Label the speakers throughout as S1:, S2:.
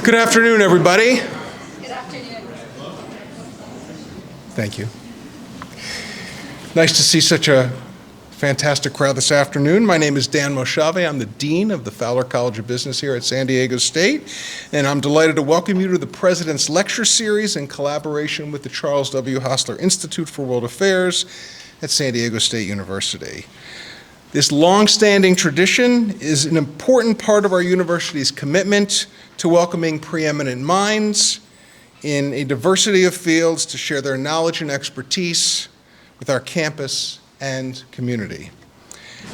S1: Good afternoon, everybody.
S2: Good afternoon.
S1: Thank you. Nice to see such a fantastic crowd this afternoon. My name is Dan Moshave. I'm the Dean of the Fowler College of Business here at San Diego State, and I'm delighted to welcome you to the President's Lecture Series in collaboration with the Charles W. Hostler Institute for World Affairs at San Diego State University. This long-standing tradition is an important part of our university's commitment to welcoming preeminent minds in a diversity of fields to share their knowledge and expertise with our campus and community.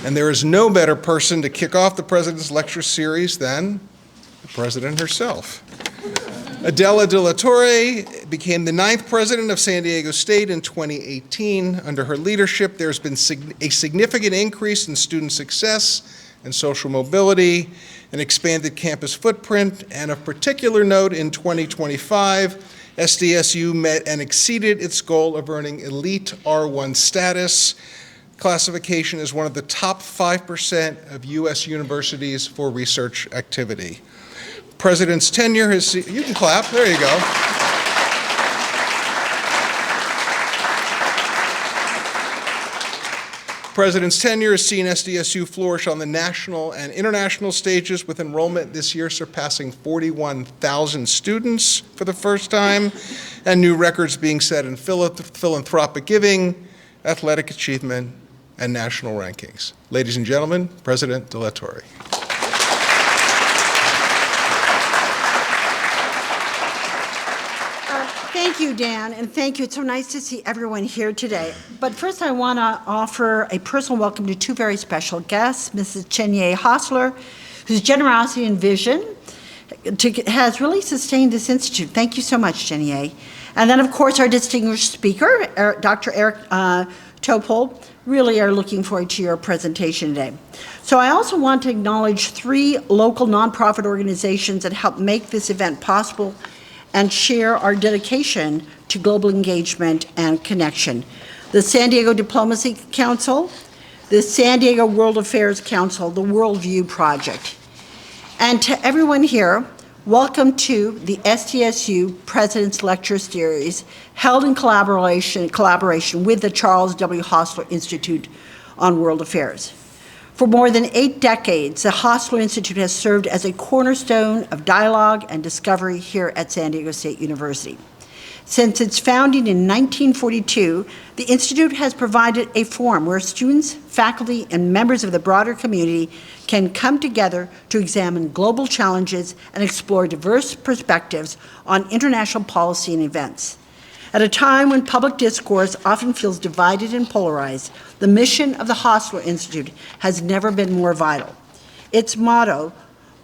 S1: And there is no better person to kick off the President's Lecture Series than the President herself. Adela de la Torre became the 9th president of San Diego State in 2018. Under her leadership, there's been a significant increase in student success and social mobility, an expanded campus footprint, and of particular note in 2025, SDSU met and exceeded its goal of earning elite R1 status. Classification is one of the top 5% of U.S. universities for research activity. President's tenure has, you can clap, there you go. President's tenure has seen SDSU flourish on the national and international stages, with enrollment this year surpassing 41,000 students for the first time, and new records being set in philanthropic giving, athletic achievement, and national rankings. Ladies and gentlemen, President de la Torre.
S2: Thank you, Dan, and thank you. It's so nice to see everyone here today. But first, I want to offer a personal welcome to two very special guests, Mrs. Chenye Hostler, whose generosity and vision has really sustained this institute. Thank you so much, Chenye. And then, of course, our distinguished speaker, Dr. Eric Topol. Really are looking forward to your presentation today. So I also want to acknowledge 3 local nonprofit organizations that help make this event possible and share our dedication to global engagement and connection. The San Diego Diplomacy Council, the San Diego World Affairs Council, the Worldview Project. And to everyone here, welcome to the SDSU President's Lecture Series, held in collaboration with the Charles W. Hostler Institute on World Affairs. For more than 8 decades, the Hostler Institute has served as a cornerstone of dialogue and discovery here at San Diego State University. Since its founding in 1942, the Institute has provided a forum where students, faculty, and members of the broader community can come together to examine global challenges and explore diverse perspectives on international policy and events. At a time when public discourse often feels divided and polarized, the mission of the Hostler Institute has never been more vital. Its motto,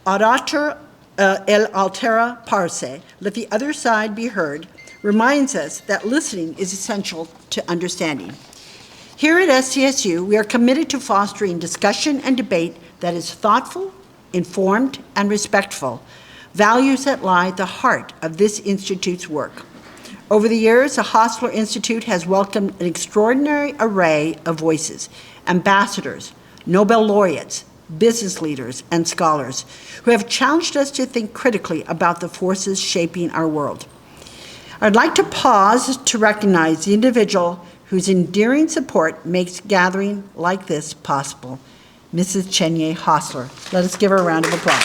S2: Audator el altera parce, let the other side be heard, reminds us that listening is essential to understanding. Here at SDSU, we are committed to fostering discussion and debate that is thoughtful, informed, and respectful, values that lie at the heart of this institute's work. Over the years, the Hostler Institute has welcomed an extraordinary array of voices, ambassadors, Nobel laureates, business leaders, and scholars who have challenged us to think critically about the forces shaping our world. I'd like to pause to recognize the individual whose endearing support makes gathering like this possible, Mrs. Chenye Hostler. Let us give her a round of applause.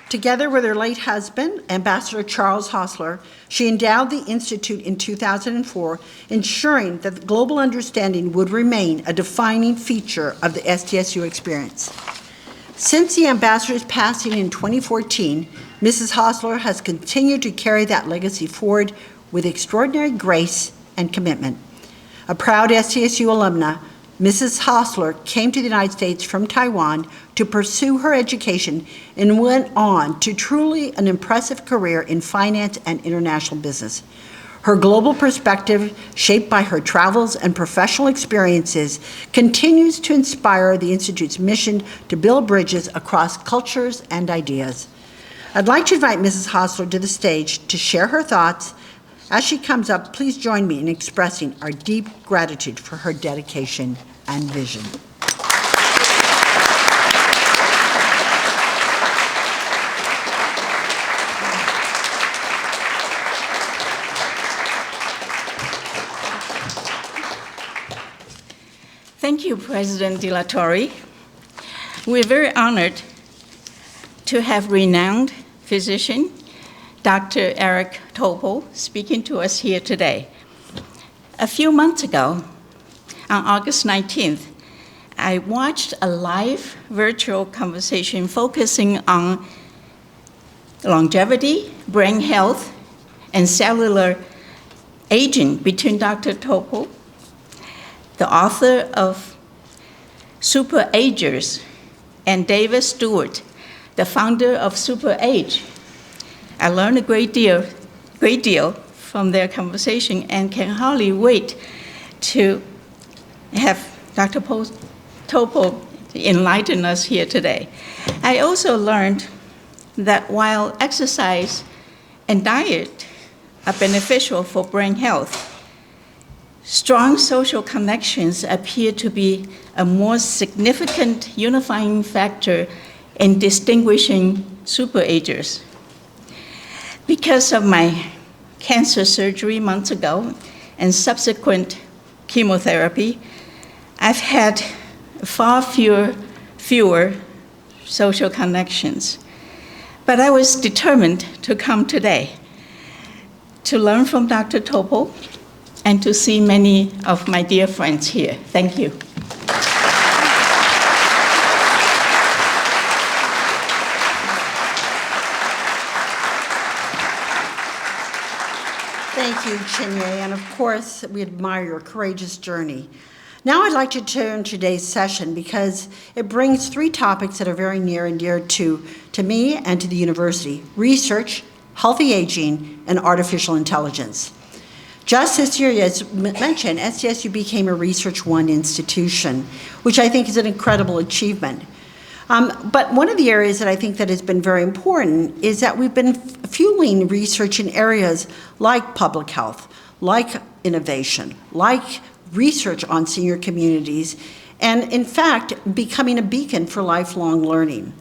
S2: Together with her late husband, Ambassador Charles Hostler, she endowed the Institute in 2004, ensuring that global understanding would remain a defining feature of the SDSU experience. Since the ambassador's passing in 2014, Mrs. Hostler has continued to carry that legacy forward with extraordinary grace and commitment. A proud SDSU alumna, Mrs. Hostler came to the United States from Taiwan to pursue her education and went on to truly an impressive career in finance and international business. Her global perspective, shaped by her travels and professional experiences, continues to inspire the Institute's mission to build bridges across cultures and ideas. I'd like to invite Mrs. Hostler to the stage to share her thoughts. As she comes up, please join me in expressing our deep gratitude for her dedication and vision.
S3: you, President De La Torre. We're very honored to have renowned physician, Dr. Eric Topol, speaking to us here today. A few months ago, on August 19th, I watched a live virtual conversation focusing on longevity, brain health, and cellular aging between Dr. Topol, the author of Super Agers, and David Stewart, the founder of Super Age. I learned a great deal from their conversation and can hardly wait to have Dr. Topol enlighten us here today. I also learned that while exercise and diet are beneficial for brain health, strong social connections appear to be a more significant unifying factor in distinguishing superagers. Because of my cancer surgery months ago and subsequent chemotherapy, I've had far fewer social connections. But I was determined to come today to learn from Dr. Topol and to see many of my dear friends here. Thank you.
S2: Thank you, Chinye, and of course, we admire your courageous journey. Now I'd like to turn to today's session because it brings three topics that are very near and dear to me and to the university: research, healthy aging, and artificial intelligence. Just this year, as mentioned, SDSU became a Research One institution, which I think is an incredible achievement. But one of the areas that I think that has been very important is that we've been fueling research in areas like public health, like innovation, like research on senior communities, and in fact, becoming a beacon for lifelong learning.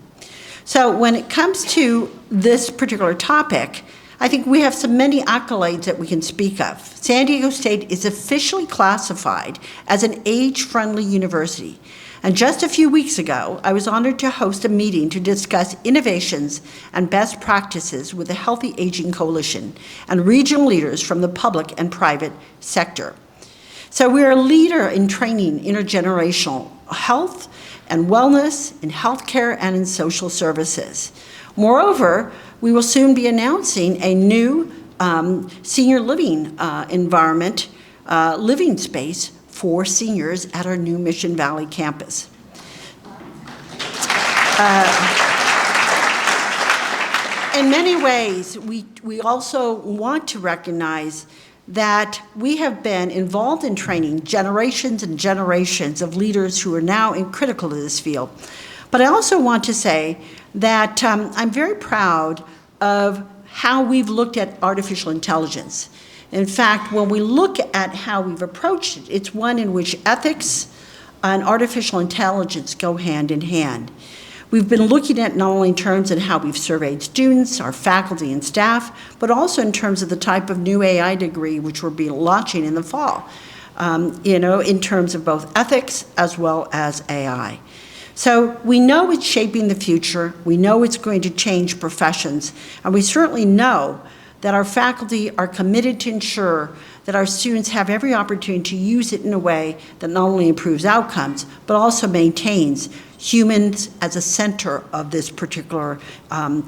S2: So when it comes to this particular topic, I think we have so many accolades that we can speak of. San Diego State is officially classified as an age-friendly university. And just a few weeks ago, I was honored to host a meeting to discuss innovations and best practices with the Healthy Aging Coalition and regional leaders from the public and private sector. So we're a leader in training intergenerational health and wellness in healthcare and in social services. Moreover, we will soon be announcing a new senior living environment, living space for seniors at our new Mission Valley campus. In many ways, we also want to recognize that we have been involved in training generations and generations of leaders who are now critical to this field. But I also want to say that I'm very proud of how we've looked at artificial intelligence. In fact, when we look at how we've approached it, it's one in which ethics and artificial intelligence go hand in hand. We've been looking at not only in terms of how we've surveyed students, our faculty and staff, but also in terms of the type of new AI degree which we'll be launching in the fall, in terms of both ethics as well as AI. So we know it's shaping the future, we know it's going to change professions, and we certainly know that our faculty are committed to ensure that our students have every opportunity to use it in a way that not only improves outcomes, but also maintains humans as a center of this particular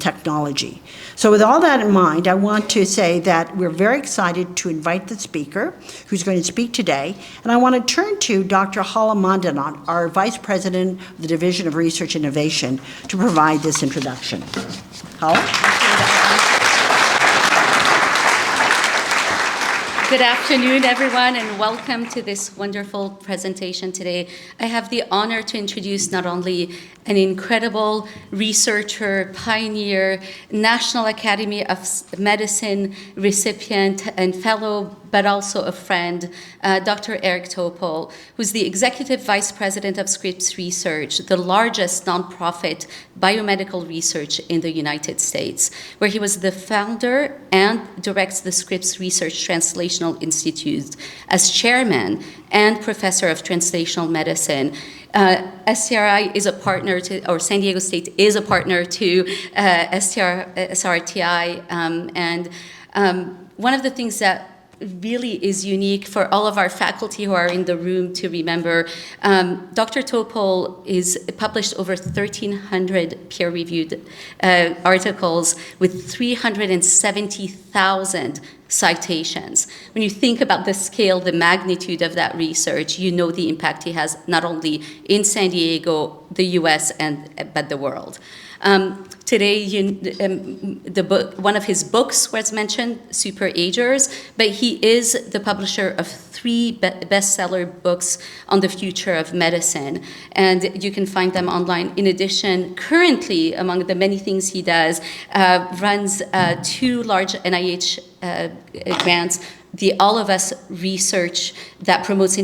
S2: technology. So with all that in mind, I want to say that we're very excited to invite the speaker who's going to speak today. And I want to turn to Dr. Hala Madanat, our Vice President of the Division of Research Innovation, to provide this introduction. Hala?
S4: Good afternoon, everyone, and welcome to this wonderful presentation today. I have the honor to introduce not only an incredible researcher, pioneer, National Academy of Medicine recipient, and fellow but also a friend, Dr. Eric Topol, who's the Executive Vice President of Scripps Research, the largest nonprofit biomedical research in the United States, where he was the founder and directs the Scripps Research Translational Institute as chairman and professor of translational medicine. STRI is a partner to, or San Diego State is a partner to SRTI, and one of the things that really is unique for all of our faculty who are in the room to remember, Dr. Topol is published over 1,300 peer-reviewed articles with 370,000 citations. When you think about the scale, the magnitude of that research, you know the impact he has not only in San Diego, the US, but the world. Today, one of his books was mentioned, Super Agers, but he is the publisher of 3 bestseller books on the future of medicine, and you can find them online. In addition, currently, among the many things he does, runs 2 large NIH grants, the All of Us research that promotes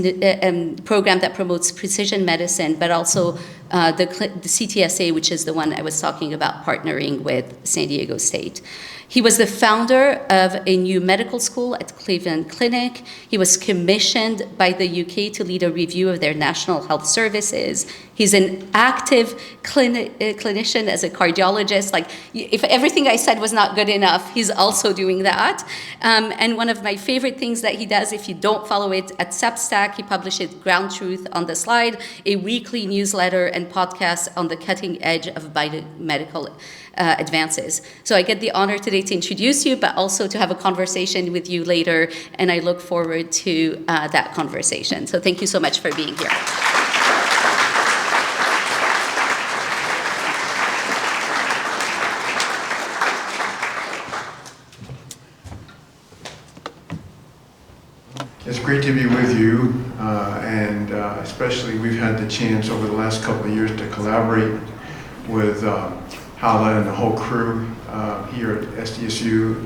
S4: program that promotes precision medicine, but also the CTSA, which is the one I was talking about, partnering with San Diego State. He was the founder of a new medical school at Cleveland Clinic. He was commissioned by the UK to lead a review of their national health services. He's an active clinician as a cardiologist. Like, if everything I said was not good enough, he's also doing that. And one of my favorite things that he does, if you don't follow it, at Substack, he publishes Ground Truth on the Slide, a weekly newsletter and podcast on the cutting edge of biomedical advances. So I get the honor today to introduce you, but also to have a conversation with you later, and I look forward to that conversation. So thank you so much for being here.
S5: It's great to be with you, and especially we've had the chance over the last couple of years to collaborate with Hala and the whole crew here at SDSU.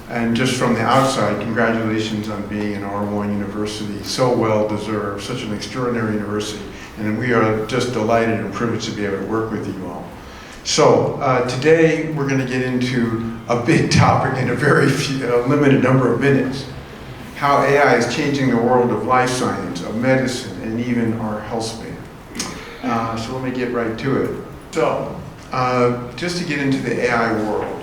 S5: And just from the outside, congratulations on being an R1 university, so well deserved, such an extraordinary university. And we are just delighted and privileged to be able to work with you all. So today we're going to get into a big topic in a very limited number of minutes. How AI is changing the world of life science, of medicine, and even our health span. So let me get right to it. So, just to get into the AI world,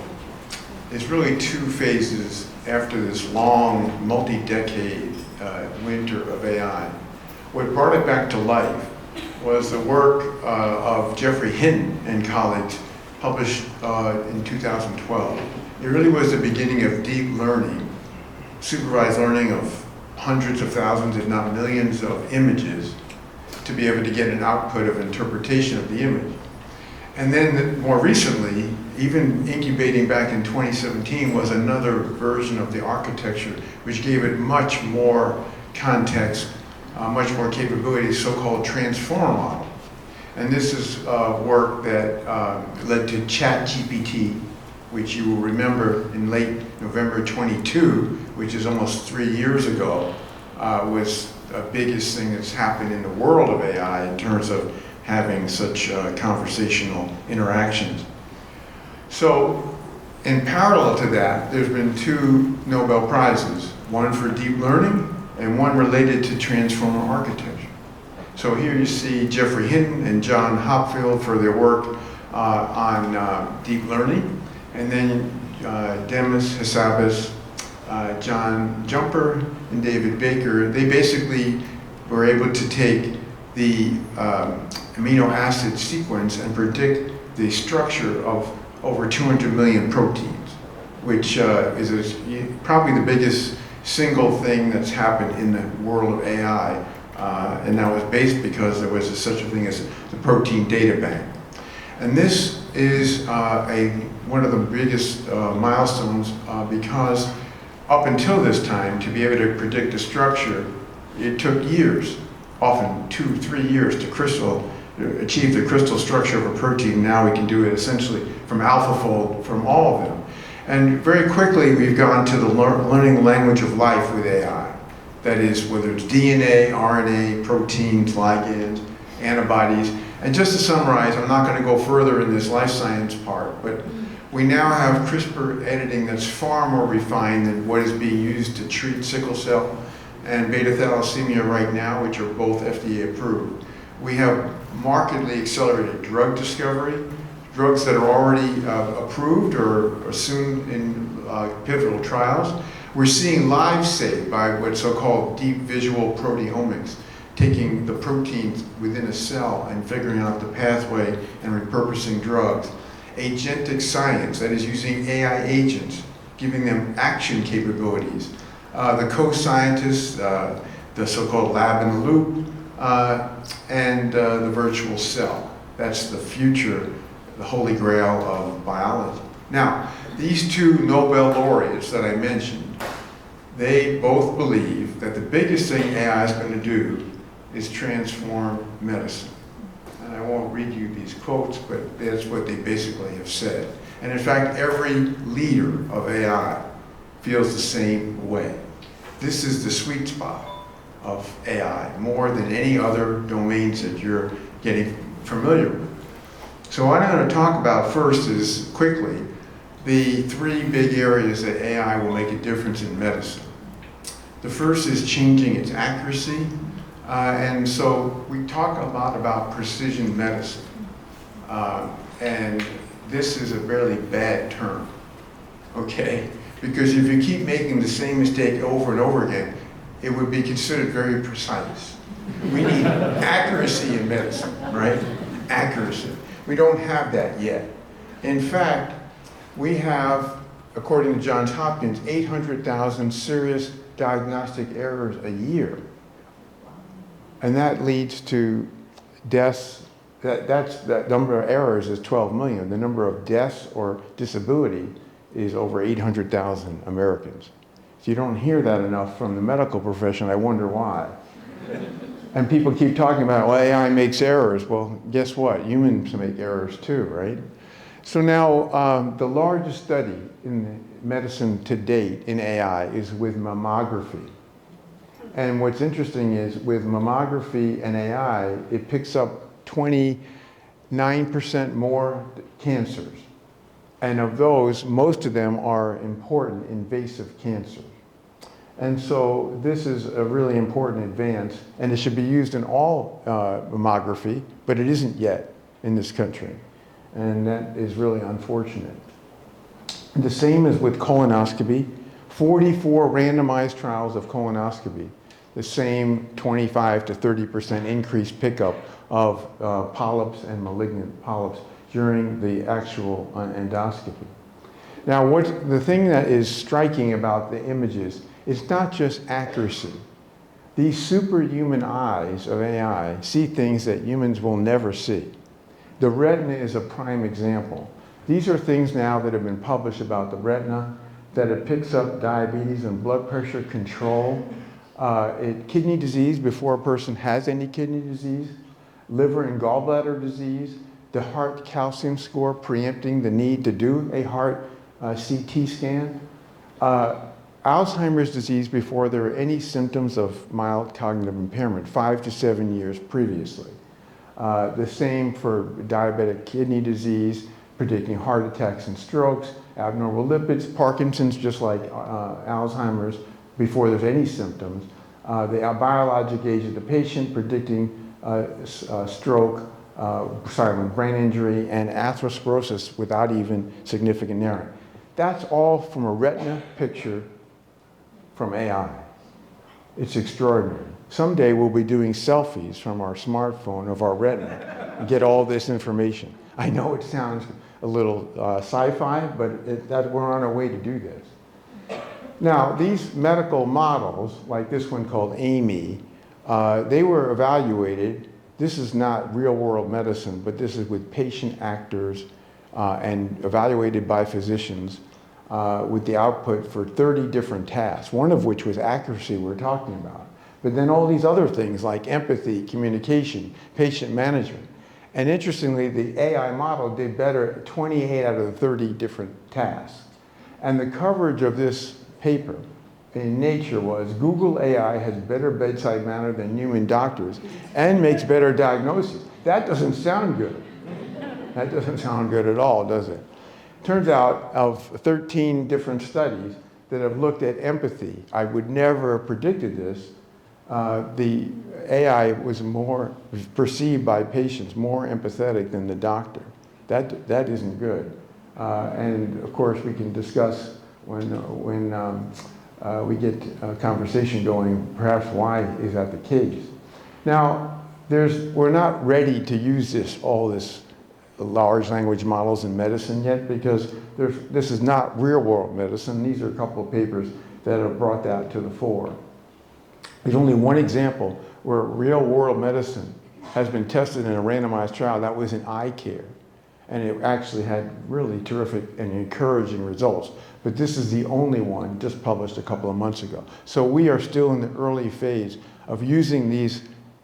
S5: there's really 2 phases after this long, multi-decade winter of AI. What brought it back to life was the work of Geoffrey Hinton and colleagues, published in 2012. It really was the beginning of deep learning, supervised learning of hundreds of thousands, if not millions, of images to be able to get an output of interpretation of the image. And then more recently, even incubating back in 2017, was another version of the architecture which gave it much more context, much more capability, so-called transformer model. And this is work that led to ChatGPT, which you will remember in late November 22, which is almost 3 years ago, was the biggest thing that's happened in the world of AI in terms of having such conversational interactions. So in parallel to that, there's been 2 Nobel Prizes, one for deep learning and one related to transformer architecture. So here you see Geoffrey Hinton and John Hopfield for their work on deep learning. And then Demis Hassabis, John Jumper, and David Baker, they basically were able to take the amino acid sequence and predict the structure of over 200 million proteins, which is probably the biggest single thing that's happened in the world of AI. And that was based because there was such a thing as the protein data bank. And this is one of the biggest milestones because up until this time, to be able to predict a structure, it took years, often 2-3 years, to achieve the crystal structure of a protein. Now we can do it essentially from AlphaFold from all of them. And very quickly, we've gone to the learning language of life with AI. That is, whether it's DNA, RNA, proteins, ligands, antibodies. And just to summarize, I'm not going to go further in this life science part, but we now have CRISPR editing that's far more refined than what is being used to treat sickle cell and beta thalassemia right now, which are both FDA approved. We have markedly accelerated drug discovery, drugs that are already approved or are soon in pivotal trials. We're seeing lives saved by what's so-called deep visual proteomics, taking the proteins within a cell and figuring out the pathway and repurposing drugs. Agentic science, that is using AI agents, giving them action capabilities. The co-scientists, the so-called lab in the loop, and the virtual cell. That's the future, the holy grail of biology. Now, these two Nobel laureates that I mentioned, they both believe that the biggest thing AI is going to do is transform medicine. And I won't read you these quotes, but that's what they basically have said. And in fact, every leader of AI feels the same way. This is the sweet spot of AI, more than any other domains that you're getting familiar with. So what I'm going to talk about first is, quickly, the three big areas that AI will make a difference in medicine. The first is changing its accuracy. And so we talk a lot about precision medicine. And this is a really bad term, okay? Because if you keep making the same mistake over and over again, it would be considered very precise. We need accuracy in medicine, right? Accuracy. We don't have that yet. In fact, we have, according to Johns Hopkins, 800,000 serious diagnostic errors a year. And that leads to deaths. That number of errors is 12 million. The number of deaths or disability is over 800,000 Americans. So you don't hear that enough from the medical profession. I wonder why. And people keep talking about, well, AI makes errors. Well, guess what? Humans make errors too, right? So now the largest study in medicine to date in AI is with mammography. And what's interesting is with mammography and AI, it picks up 29% more cancers. And of those, most of them are important invasive cancers. And so this is a really important advance, and it should be used in all mammography, but it isn't yet in this country. And that is really unfortunate. The same as with colonoscopy. 44 randomized trials of colonoscopy. The same 25 to 30% increased pickup of polyps and malignant polyps during the actual endoscopy. Now, the thing that is striking about the images is not just accuracy. These superhuman eyes of AI see things that humans will never see. The retina is a prime example. These are things now that have been published about the retina, that it picks up diabetes and blood pressure control, kidney disease before a person has any kidney disease, liver and gallbladder disease, the heart calcium score preempting the need to do a heart CT scan, Alzheimer's disease before there are any symptoms of mild cognitive impairment, 5 to 7 years previously. The same for diabetic kidney disease, predicting heart attacks and strokes, abnormal lipids, Parkinson's, just like Alzheimer's, before there's any symptoms. The biologic age of the patient, predicting stroke, brain injury, and atherosclerosis without even significant narrowing. That's all from a retina picture from AI. It's extraordinary. Someday we'll be doing selfies from our smartphone of our retina and get all this information. I know it sounds a little sci-fi, but we're on our way to do this. Now, these medical models, like this one called Amy, they were evaluated. This is not real-world medicine, but this is with patient actors and evaluated by physicians with the output for 30 different tasks, one of which was accuracy we're talking about. But then all these other things like empathy, communication, patient management. And interestingly, the AI model did better at 28 out of the 30 different tasks. And the coverage of this paper
S6: in Nature was Google AI has better bedside manner than human doctors and makes better diagnoses. That doesn't sound good. That doesn't sound good at all, does it? Turns out of 13 different studies that have looked at empathy, I would never have predicted this, the AI was more perceived by patients, more empathetic than the doctor. That isn't good. And of course we can discuss when we get a conversation going, perhaps why is that the case. Now, we're not ready to use all this large language models in medicine yet, because this is not real world medicine. These are a couple of papers that have brought that to the fore. There's only one example where real world medicine has been tested in a randomized trial. That was in eye care. And it actually had really terrific and encouraging results. But this is the only one just published a couple of months ago. So we are still in the early phase of using these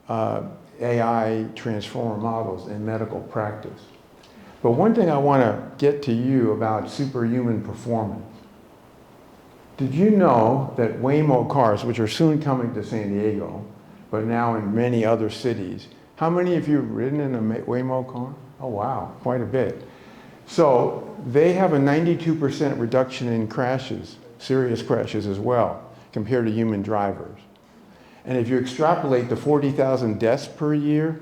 S6: AI transformer models in medical practice. But one thing I want to get to you about superhuman performance. Did you know that Waymo cars, which are soon coming to San Diego, but now in many other cities, how many of you have ridden in a Waymo car? Oh wow, quite a bit. So they have a 92% reduction in crashes, serious crashes as well, compared to human drivers. And if you extrapolate the 40,000 deaths per year,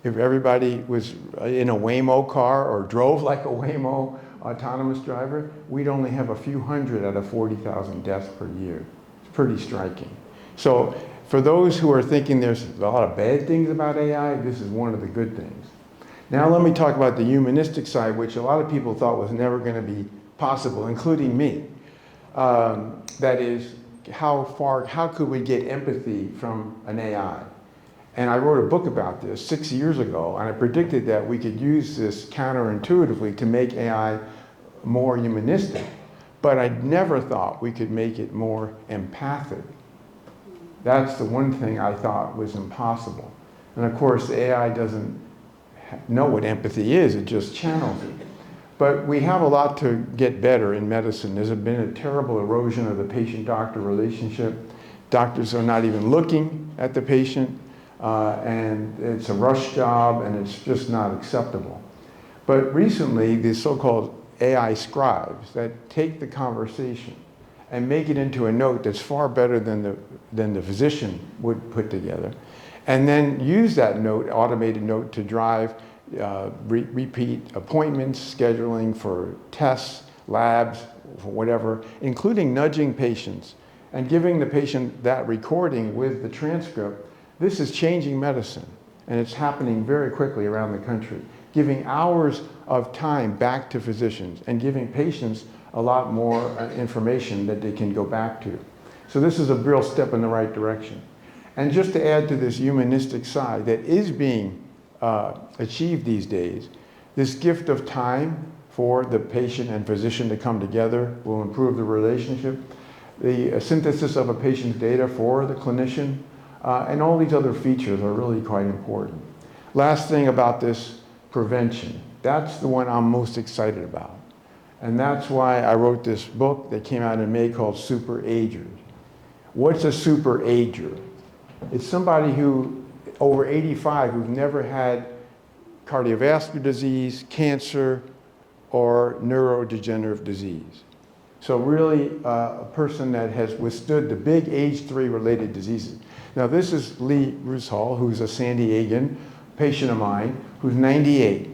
S6: if everybody was in a Waymo car or drove like a Waymo autonomous driver, we'd only have a few hundred out of 40,000 deaths per year. It's pretty striking. So for those who are thinking there's a lot of bad things about AI, this is one of the good things. Now let me talk about the humanistic side, which a lot of people thought was never going to be possible, including me. That is, how could we get empathy from an AI? And I wrote a book about this 6 years ago, and I predicted that we could use this counterintuitively to make AI more humanistic. But I never thought we could make it more empathic. That's the one thing I thought was impossible. And of course, the AI doesn't know what empathy is, it just channels it. But we have a lot to get better in medicine. There's been a terrible erosion of the patient-doctor relationship. Doctors are not even looking at the patient, and it's a rush job, and it's just not acceptable. But recently, the so-called AI scribes that take the conversation and make it into a note that's far better than the physician would put together, and then use that note, automated note, to drive repeat appointments, scheduling for tests, labs, whatever, including nudging patients and giving the patient that recording with the transcript. This is changing medicine, and it's happening very quickly around the country, giving hours of time back to physicians and giving patients a lot more information that they can go back to. So this is a real step in the right direction. And just to add to this humanistic side that is being achieved these days, this gift of time for the patient and physician to come together will improve the relationship. The synthesis of a patient's data for the clinician, and all these other features are really quite important. Last thing about this, prevention. That's the one I'm most excited about. And that's why I wrote this book that came out in May called Super Agers. What's a super ager? It's somebody who, over 85, who've never had cardiovascular disease, cancer, or neurodegenerative disease. So really a person that has withstood the big age 3 related diseases. Now this is Lee Rusal, who's a San Diegan patient of mine, who's 98.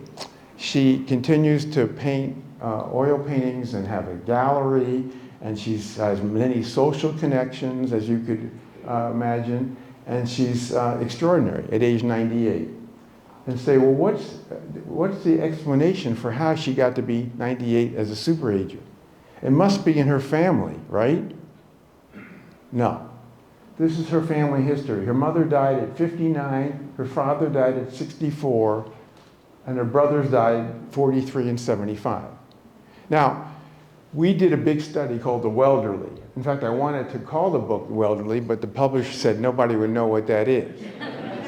S6: She continues to paint oil paintings and have a gallery, and she has many social connections, as you could imagine, and she's extraordinary at age 98. And say, well, what's the explanation for how she got to be 98 as a super ager? It must be in her family, right? No. This is her family history. Her mother died at 59, her father died at 64, and her brothers died 43 and 75. Now, we did a big study called The Welderly. In fact, I wanted to call the book Welderly, but the publisher said nobody would know what that is.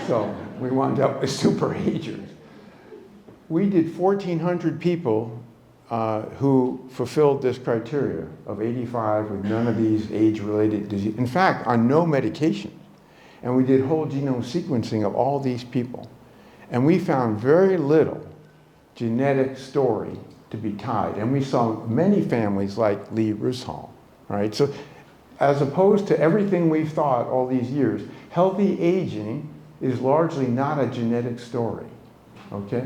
S6: So we wound up with super agers. We did 1,400 people who fulfilled this criteria of 85 with none of these age-related diseases. In fact, on no medication. And we did whole genome sequencing of all these people. And we found very little genetic story to be tied. And we saw many families like Lee Rushall, right? So as opposed to everything we've thought all these years, healthy aging is largely not a genetic story, okay?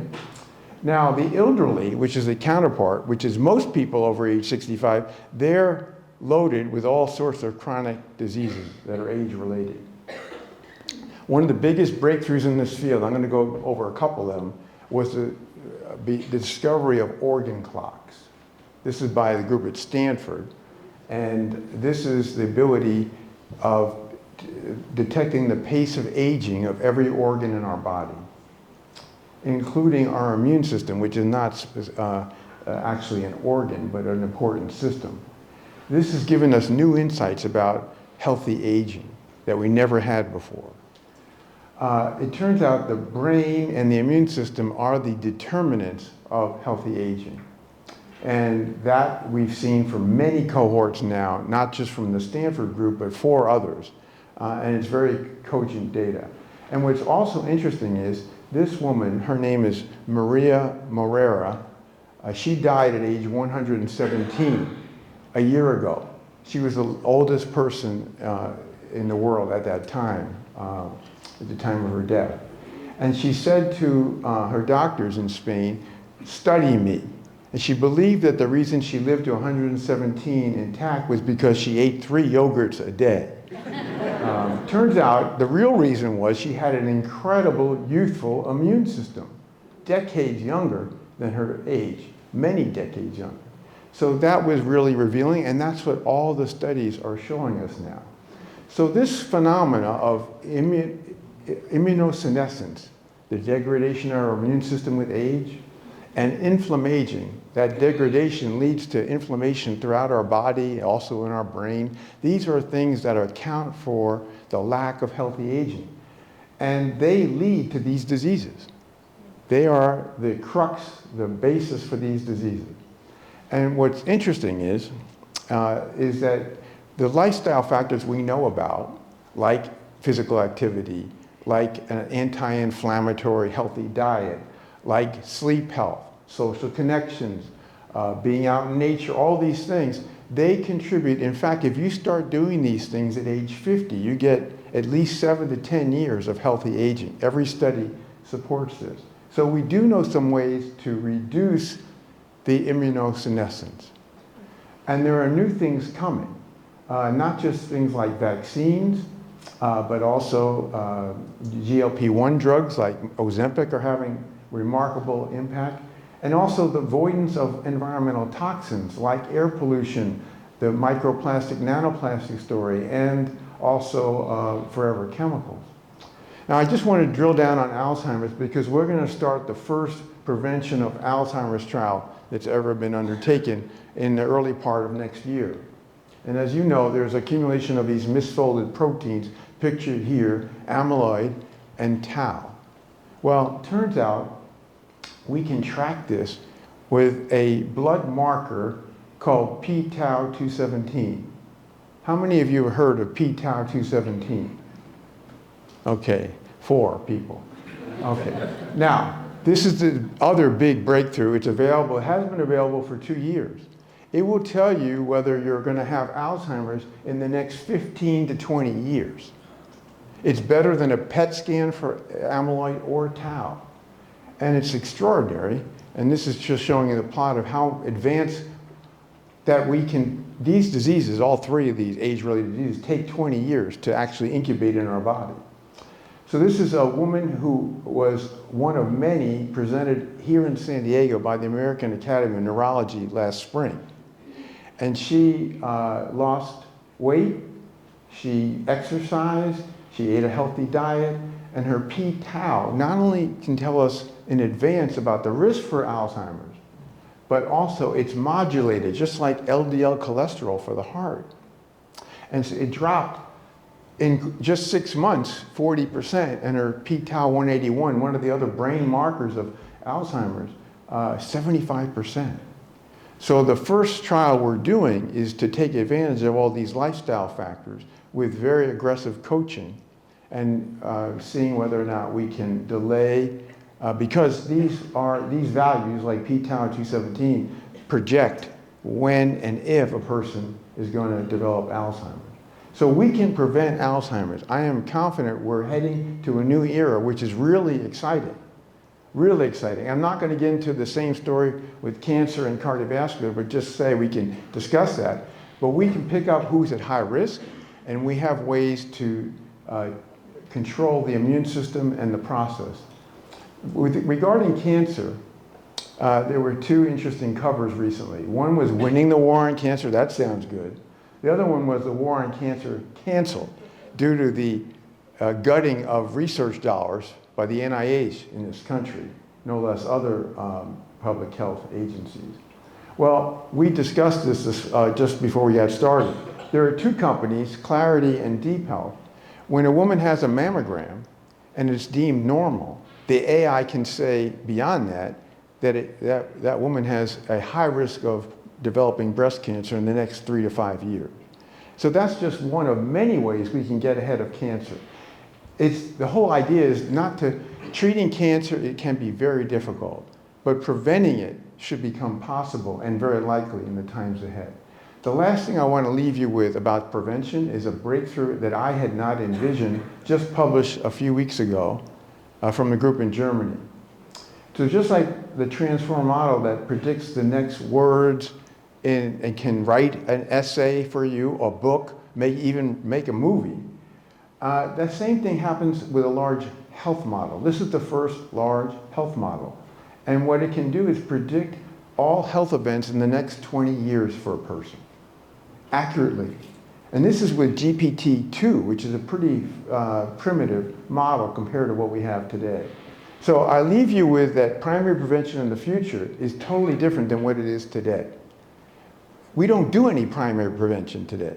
S6: Now, the elderly, which is a counterpart, which is most people over age 65, they're loaded with all sorts of chronic diseases that are age-related. One of the biggest breakthroughs in this field, I'm going to go over a couple of them, was the discovery of organ clocks. This is by the group at Stanford, and this is the ability of detecting the pace of aging of every organ in our body, including our immune system, which is not actually an organ, but an important system. This has given us new insights about healthy aging that we never had before. It turns out the brain and the immune system are the determinants of healthy aging. And that we've seen from many cohorts now, not just from the Stanford group, but 4 others. And it's very cogent data. And what's also interesting is this woman, her name is Maria Morera. She died at age 117 a year ago. She was the oldest person in the world at that time, at the time of her death. And she said to her doctors in Spain, "Study me." And she believed that the reason she lived to 117 intact was because she ate 3 yogurts a day. Turns out the real reason was she had an incredible youthful immune system, decades younger than her age, many decades younger. So that was really revealing, and that's what all the studies are showing us now. So this phenomena of immunosenescence, the degradation of our immune system with age, and inflammation, that degradation leads to inflammation throughout our body, also in our brain. These are things that account for the lack of healthy aging. And they lead to these diseases. They are the crux, the basis for these diseases. And what's interesting is that the lifestyle factors we know about, like physical activity, like an anti-inflammatory healthy diet, like sleep health, social connections, being out in nature, all these things, they contribute. In fact, if you start doing these things at age 50, you get at least 7 to 10 years of healthy aging. Every study supports this. So we do know some ways to reduce the immunosenescence. And there are new things coming, not just things like vaccines, but also GLP-1 drugs like Ozempic are having remarkable impact. And also the avoidance of environmental toxins like air pollution, the microplastic, nanoplastic story, and also forever chemicals. Now I just want to drill down on Alzheimer's because we're going to start the first prevention of Alzheimer's trial that's ever been undertaken in the early part of next year. And as you know, there's accumulation of these misfolded proteins pictured here, amyloid and tau. Well, it turns out we can track this with a blood marker called p-tau217. How many of you have heard of p-tau217? Okay, 4 people. Okay, now, this is the other big breakthrough. It's available, it has been available for 2 years. It will tell you whether you're going to have Alzheimer's in the next 15 to 20 years. It's better than a PET scan for amyloid or tau. And it's extraordinary. And this is just showing you the plot of how advanced that we can, these diseases, all 3 of these age-related diseases, take 20 years to actually incubate in our body. So this is a woman who was one of many presented here in San Diego by the American Academy of Neurology last spring. And she lost weight, she exercised, she ate a healthy diet, and her p-tau not only can tell us in advance about the risk for Alzheimer's, but also it's modulated, just like LDL cholesterol for the heart. And so it dropped in just 6 months, 40%, and her p-tau 181, one of the other brain markers of Alzheimer's, 75%. So the first trial we're doing is to take advantage of all these lifestyle factors with very aggressive coaching and seeing whether or not we can delay, because these values like p-tau 217 project when and if a person is going to develop Alzheimer's. So we can prevent Alzheimer's. I am confident we're heading to a new era, which is really exciting. Really exciting. I'm not going to get into the same story with cancer and cardiovascular, but just say we can discuss that. But we can pick up who's at high risk, and we have ways to control the immune system and the process. Regarding cancer, there were two interesting covers recently. One was Winning the War on Cancer. That sounds good. The other one was The War on Cancer Canceled due to the gutting of research dollars by the NIH in this country, no less other public health agencies. Well, we discussed this just before we got started. There are two companies, Clarity and Deep Health. When a woman has a mammogram and it's deemed normal, the AI can say beyond that, that woman has a high risk of developing breast cancer in the next 3 to 5 years. So that's just one of many ways we can get ahead of cancer. The whole idea is not to, treating cancer, it can be very difficult, but preventing it should become possible and very likely in the times ahead. The last thing I want to leave you with about prevention is a breakthrough that I had not envisioned, just published a few weeks ago from a group in Germany. So just like the transform model that predicts the next words and can write an essay for you, a book, even make a movie, that same thing happens with a large health model. This is the first large health model. And what it can do is predict all health events in the next 20 years for a person, accurately. And this is with GPT-2, which is a pretty primitive model compared to what we have today. So I leave you with that primary prevention in the future is totally different than what it is today. We don't do any primary prevention today.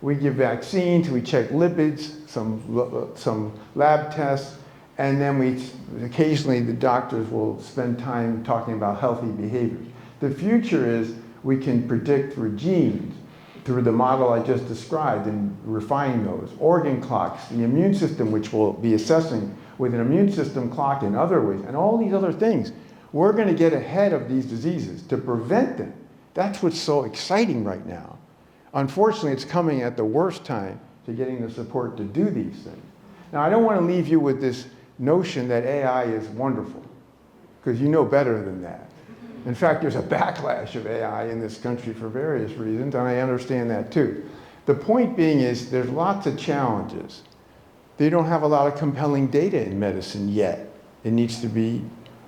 S6: We give vaccines, we check lipids, some lab tests, and then occasionally the doctors will spend time talking about healthy behaviors. The future is we can predict through genes, through the model I just described and refining those, organ clocks, the immune system, which we'll be assessing with an immune system clock in other ways, and all these other things. We're going to get ahead of these diseases to prevent them. That's what's so exciting right now. Unfortunately, it's coming at the worst time to getting the support to do these things. Now, I don't want to leave you with this notion that AI is wonderful, because you know better than that. In fact, there's a backlash of AI in this country for various reasons, and I understand that too. The point being is there's lots of challenges. They don't have a lot of compelling data in medicine yet. It needs to be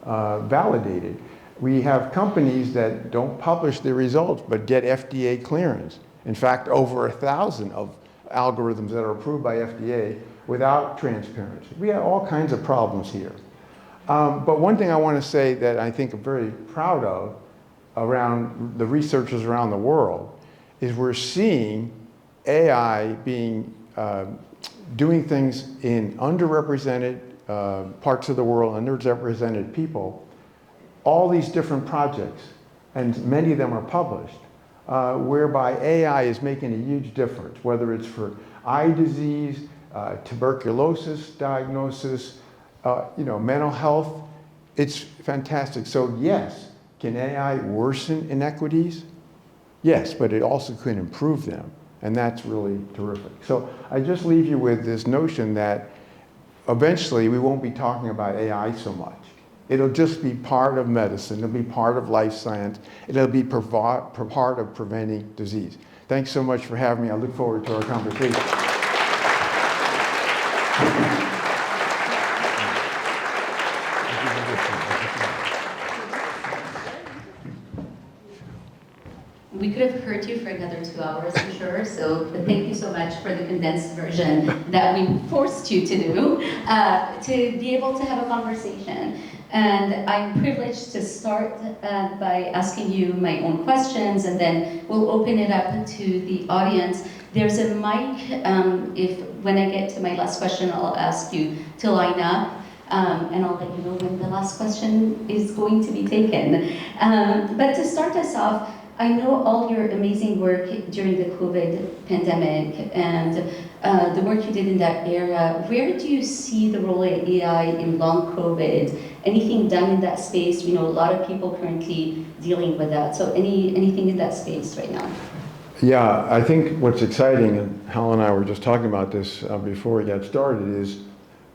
S6: validated. We have companies that don't publish their results but get FDA clearance. In fact, over 1,000 of algorithms that are approved by FDA without transparency. We have all kinds of problems here. But one thing I want to say that I think I'm very proud of around the researchers around the world is we're seeing AI doing things in underrepresented parts of the world, underrepresented people, all these different projects, and many of them are published, whereby AI is making a huge difference, whether it's for eye disease, tuberculosis diagnosis, mental health. It's fantastic. So yes, can AI worsen inequities? Yes, but it also can improve them. And that's really terrific. So I just leave you with this notion that eventually we won't be talking about AI so much. It'll just be part of medicine. It'll be part of life science. It'll be part of preventing disease. Thanks so much for having me. I look forward to our conversation.
S4: We could have heard you for another 2 hours, I'm sure, so thank you so much for the condensed version that we forced you to do, to be able to have a conversation. And I'm privileged to start by asking you my own questions, and then we'll open it up to the audience. There's a mic. When I get to my last question, I'll ask you to line up. And I'll let you know when the last question is going to be taken. But to start us off, I know all your amazing work during the COVID pandemic and the work you did in that era. Where do you see the role of AI in long COVID? Anything done in that space? We know a lot of people currently dealing with that. So anything in that space right now?
S6: Yeah, I think what's exciting, and Hal and I were just talking about this before we got started, is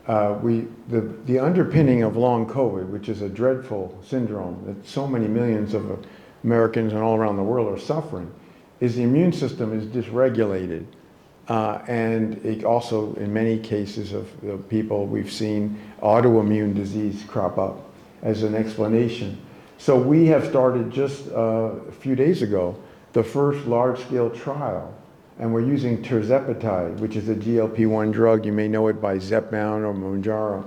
S6: the underpinning of long COVID, which is a dreadful syndrome that so many millions of Americans and all around the world are suffering, is the immune system is dysregulated. And it also, in many cases of people, we've seen autoimmune disease crop up as an explanation. So we have started just a few days ago the first large-scale trial, and we're using tirzepatide, which is a GLP-1 drug. You may know it by Zepbound or Mounjaro.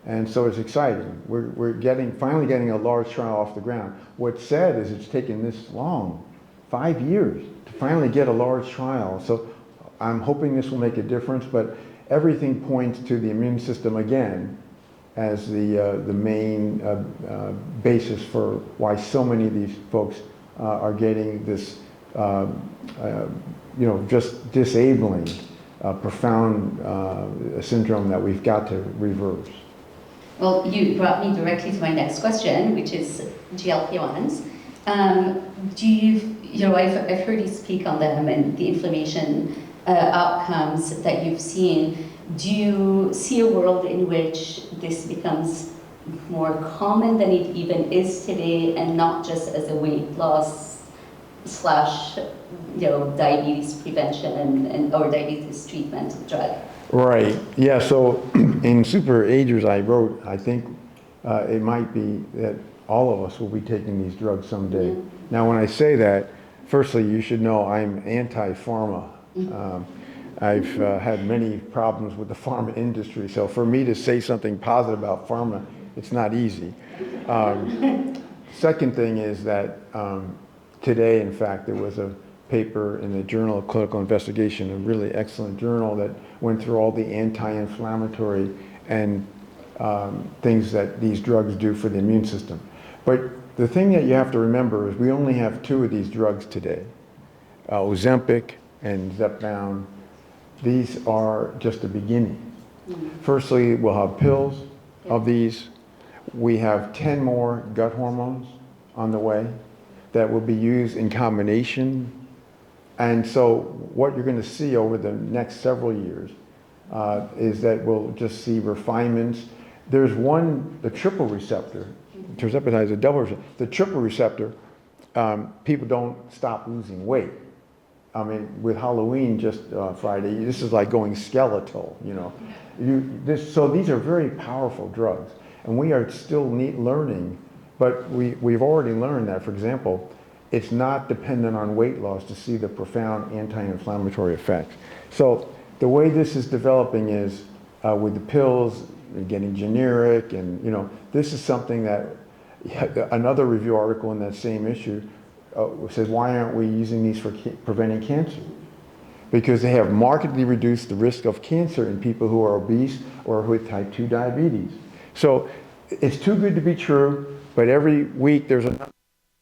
S6: And so it's exciting. We're finally getting a large trial off the ground. What's sad is it's taken this long, 5 years, to finally get a large trial. So I'm hoping this will make a difference, but everything points to the immune system again as the main basis for why so many of these folks are getting this, just disabling, profound syndrome that we've got to reverse.
S4: Well, you brought me directly to my next question, which is GLP-1s. I've heard you speak on them and the inflammation outcomes that you've seen. Do you see a world in which this becomes more common than it even is today, and not just as a weight loss / diabetes prevention or diabetes treatment drug?
S6: Right. Yeah. So in Super Agers, I wrote, I think it might be that all of us will be taking these drugs someday.
S4: Mm-hmm.
S6: Now, when I say that, firstly, you should know I'm anti-pharma. I've had many problems with the pharma industry, so for me to say something positive about pharma, it's not easy. Second thing is that today, in fact, there was a paper in the Journal of Clinical Investigation, a really excellent journal that went through all the anti-inflammatory and things that these drugs do for the immune system. But the thing that you have to remember is we only have 2 of these drugs today, Ozempic and Zepbound. These are just the beginning. Firstly, we'll have pills of these. We have 10 more gut hormones on the way that will be used in combination. And so what you're going to see over the next several years is that we'll just see refinements. There's the triple receptor. Tirzepatide is a double receptor. The triple receptor, people don't stop losing weight. I mean, with Halloween just Friday, this is like going skeletal, So these are very powerful drugs, and we are still learning, but we've already learned that, for example, it's not dependent on weight loss to see the profound anti-inflammatory effects. So the way this is developing is with the pills, getting generic, and this is something that another review article in that same issue says, why aren't we using these for preventing cancer? Because they have markedly reduced the risk of cancer in people who are obese or with type 2 diabetes. So it's too good to be true, but every week there's another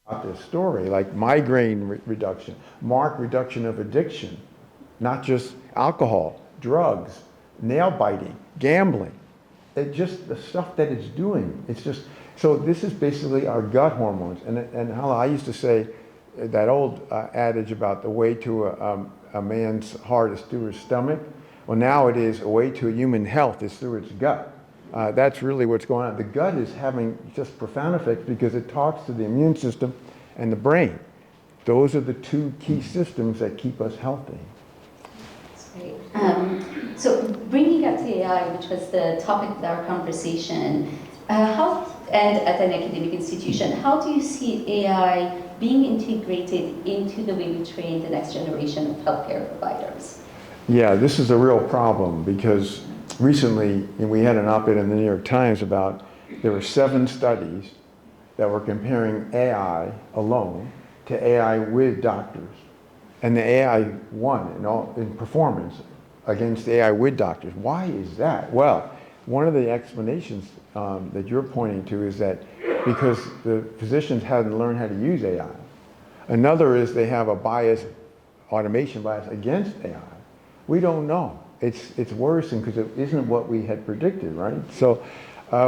S6: about this story, like migraine reduction, marked reduction of addiction, not just alcohol, drugs, nail biting, gambling. It just, the stuff that it's doing, it's just, so this is basically our gut hormones. And Hala, I used to say that old adage about the way to a man's heart is through his stomach. Well, now it is a way to a human health is through its gut. That's really what's going on. The gut is having just profound effects because it talks to the immune system and the brain. Those are the 2 key systems that keep us healthy.
S4: That's great. So bringing up to AI, which was the topic of our conversation, and at an academic institution, how do you see AI being integrated into the way we train the next generation of healthcare providers?
S6: Yeah, this is a real problem because recently we had an op-ed in the New York Times about there were 7 studies that were comparing AI alone to AI with doctors. And the AI won in performance against the AI with doctors. Why is that? Well, one of the explanations that you're pointing to is that because the physicians hadn't learned how to use AI. Another is they have a bias, automation bias against AI. We don't know. It's worrisome because it isn't what we had predicted, right? So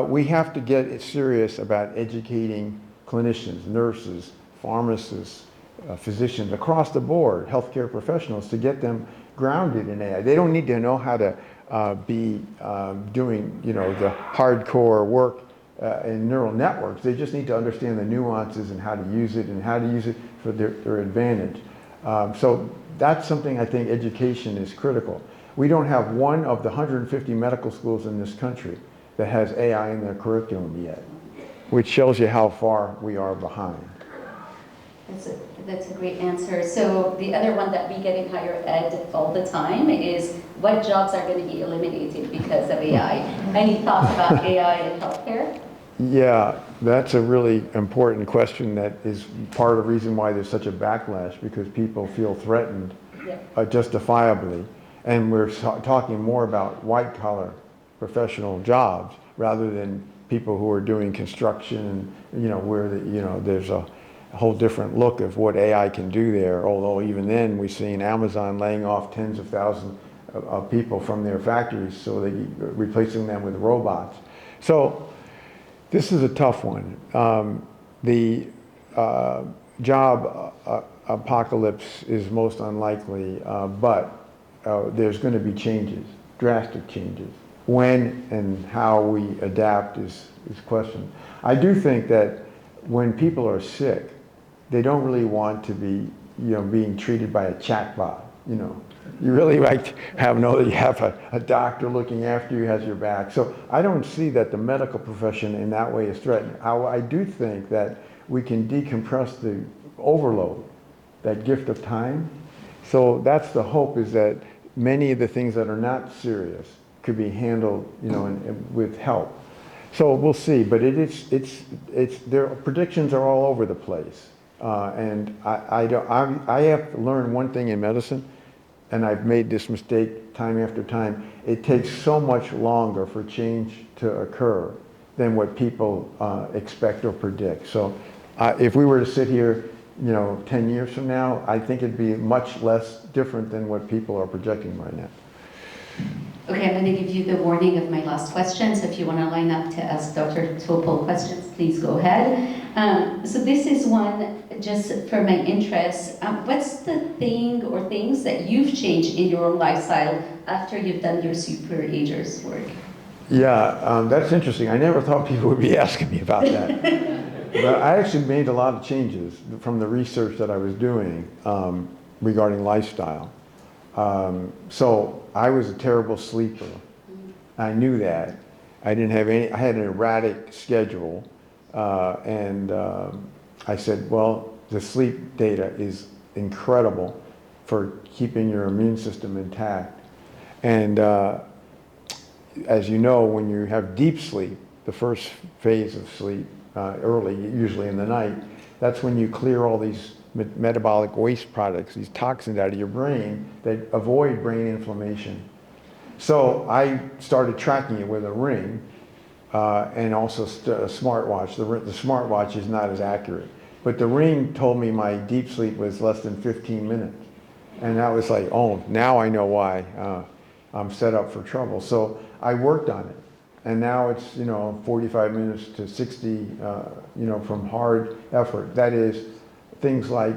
S6: we have to get serious about educating clinicians, nurses, pharmacists, physicians across the board, healthcare professionals, to get them grounded in AI. They don't need to know how to be doing, the hardcore work in neural networks. They just need to understand the nuances and how to use it and how to use it for their advantage. So that's something I think education is critical. We don't have one of the 150 medical schools in this country that has AI in their curriculum yet, which shows you how far we are behind.
S4: That's a great answer. So the other one that we get in higher ed all the time is what jobs are going to be eliminated because of AI? Any thoughts about AI in healthcare?
S6: Yeah, that's a really important question that is part of the reason why there's such a backlash, because people feel threatened justifiably. And we're talking more about white-collar professional jobs rather than people who are doing construction and, where there's a whole different look of what AI can do there. Although even then, we've seen Amazon laying off tens of thousands of people from their factories, so they replacing them with robots. So this is a tough one. The job apocalypse is most unlikely, but there's going to be changes, drastic changes. When and how we adapt is questioned. I do think that when people are sick, they don't really want to be, being treated by a chatbot. You really like to know that you have a doctor looking after you, has your back. So I don't see that the medical profession in that way is threatened. I do think that we can decompress the overload, that gift of time. So that's the hope, is that many of the things that are not serious could be handled, with help. So we'll see, but their predictions are all over the place. And I have to learn one thing in medicine, and I've made this mistake time after time. It takes so much longer for change to occur than what people expect or predict. So if we were to sit here, 10 years from now, I think it'd be much less different than what people are projecting right now.
S4: Okay, I'm going to give you the warning of my last question, so if you want to line up to ask Dr. Topol questions, please go ahead. So this is one just for my interest. What's the thing or things that you've changed in your own lifestyle after you've done your super agers work?
S6: Yeah, that's interesting. I never thought people would be asking me about that. But I actually made a lot of changes from the research that I was doing regarding lifestyle. So I was a terrible sleeper. I knew that. I had an erratic schedule. And I said, well, the sleep data is incredible for keeping your immune system intact. And as you know, when you have deep sleep, the first phase of sleep, early, usually in the night, that's when you clear all these metabolic waste products, these toxins out of your brain that avoid brain inflammation. So I started tracking it with a ring and also a smartwatch. The smartwatch is not as accurate, but the ring told me my deep sleep was less than 15 minutes. And that was like, oh, now I know why I'm set up for trouble. So I worked on it. And now it's, 45 minutes to 60, from hard effort. That is things like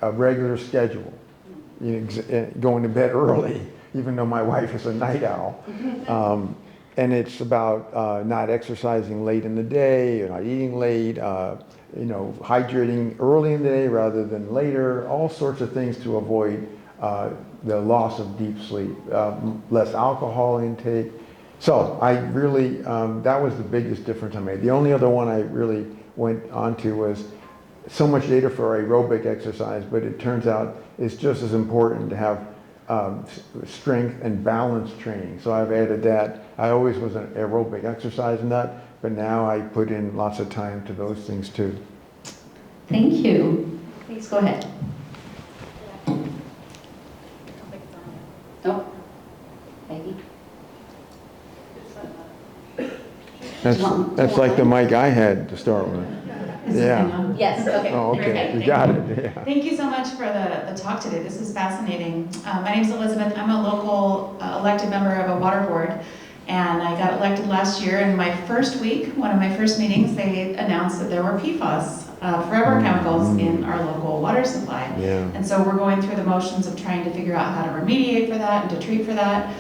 S6: a regular schedule, going to bed early, even though my wife is a night owl. And it's about not exercising late in the day, not eating late, hydrating early in the day rather than later, all sorts of things to avoid the loss of deep sleep, less alcohol intake. So I really, that was the biggest difference I made. The only other one I really went on to was so much data for aerobic exercise, but it turns out it's just as important to have strength and balance training. So I've added that. I always was an aerobic exercise nut, but now I put in lots of time to those things too.
S4: Thank you. Please go ahead. Oh, Heidi.
S6: That's like the mic I had to start with.
S7: Is this
S6: Yeah.
S7: thing on?
S4: Yes, okay.
S6: Oh, okay,
S7: Perfect.
S6: you got it, yeah.
S7: Thank you so much for the talk today. This is fascinating. My name's Elizabeth. I'm a local elected member of a water board, and I got elected last year. In my first week, one of my first meetings, they announced that there were PFAS, forever chemicals, in our local water supply.
S6: Yeah.
S7: And so we're going through the motions of trying to figure out how to remediate for that and to treat for that.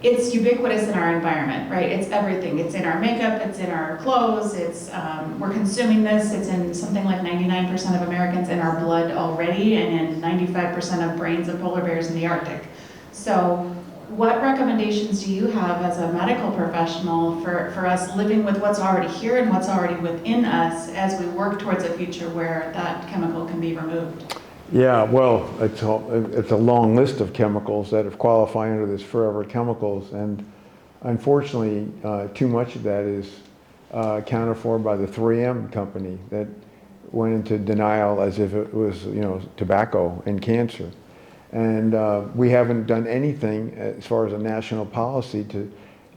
S7: It's ubiquitous in our environment, right? It's everything. It's in our makeup, it's in our clothes, it's, we're consuming this, it's in something like 99% of Americans in our blood already, and in 95% of brains of polar bears in the Arctic. So what recommendations do you have as a medical professional for us living with what's already here and what's already within us as we work towards a future where that chemical can be removed?
S6: Yeah, well, it's a long list of chemicals that have qualified under this forever chemicals, and unfortunately, too much of that is accounted for by the 3M company that went into denial as if it was, tobacco and cancer. And we haven't done anything as far as a national policy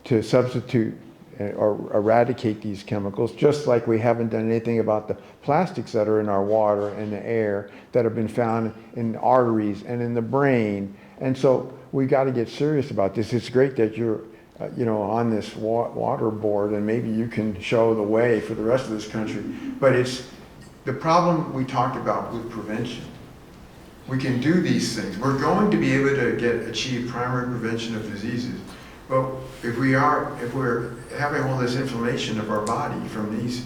S6: to substitute or eradicate these chemicals, just like we haven't done anything about the plastics that are in our water and the air that have been found in arteries and in the brain. And so we got to get serious about this. It's great that you're on this water board, and maybe you can show the way for the rest of this country. But it's the problem we talked about with prevention. We can do these things. We're going to be able to achieve primary prevention of diseases. But if we're having all this inflammation of our body from these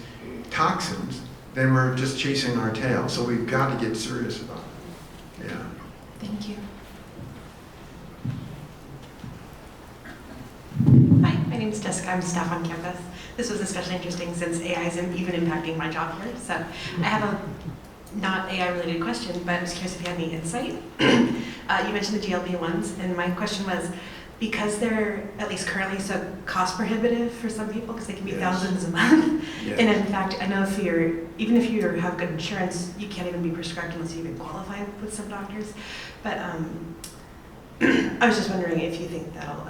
S6: toxins, then we're just chasing our tail. So we've got to get serious about it. Yeah.
S7: Thank you.
S8: Hi, my name is Jessica. I'm staff on campus. This was especially interesting since AI is even impacting my job here. So I have a not AI-related question, but I was curious if you had any insight. You mentioned the GLP-1s, and my question was, because they're, at least currently, so cost prohibitive for some people, because they can be thousands a month.
S5: Yes.
S8: And in fact, I know even if you have good insurance, you can't even be prescribed unless you even qualify with some doctors. But I was just wondering if you think that'll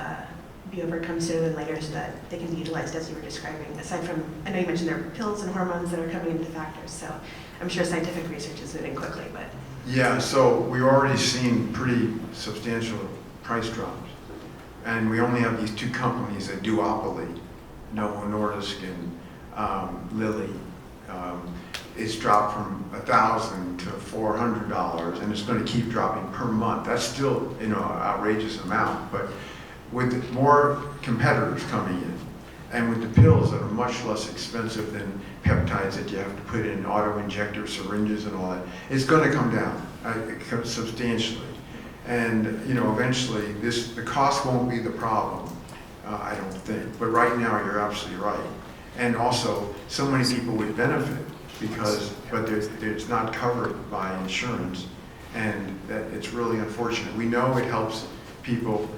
S8: be overcome sooner than later so that they can be utilized as you were describing, aside from, I know you mentioned there are pills and hormones that are coming into factors, so I'm sure scientific research is moving quickly, but.
S5: Yeah, so we've already seen pretty substantial price drops. And we only have these two companies that duopoly, Novo Nordisk and Lilly. It's dropped from $1,000 to $400, and it's going to keep dropping per month. That's still, an outrageous amount, but with more competitors coming in, and with the pills that are much less expensive than peptides that you have to put in auto-injector syringes and all that, it's going to come down substantially. And eventually, the cost won't be the problem, I don't think. But right now, you're absolutely right. And also, so many people would benefit but it's not covered by insurance, and that it's really unfortunate. We know it helps people,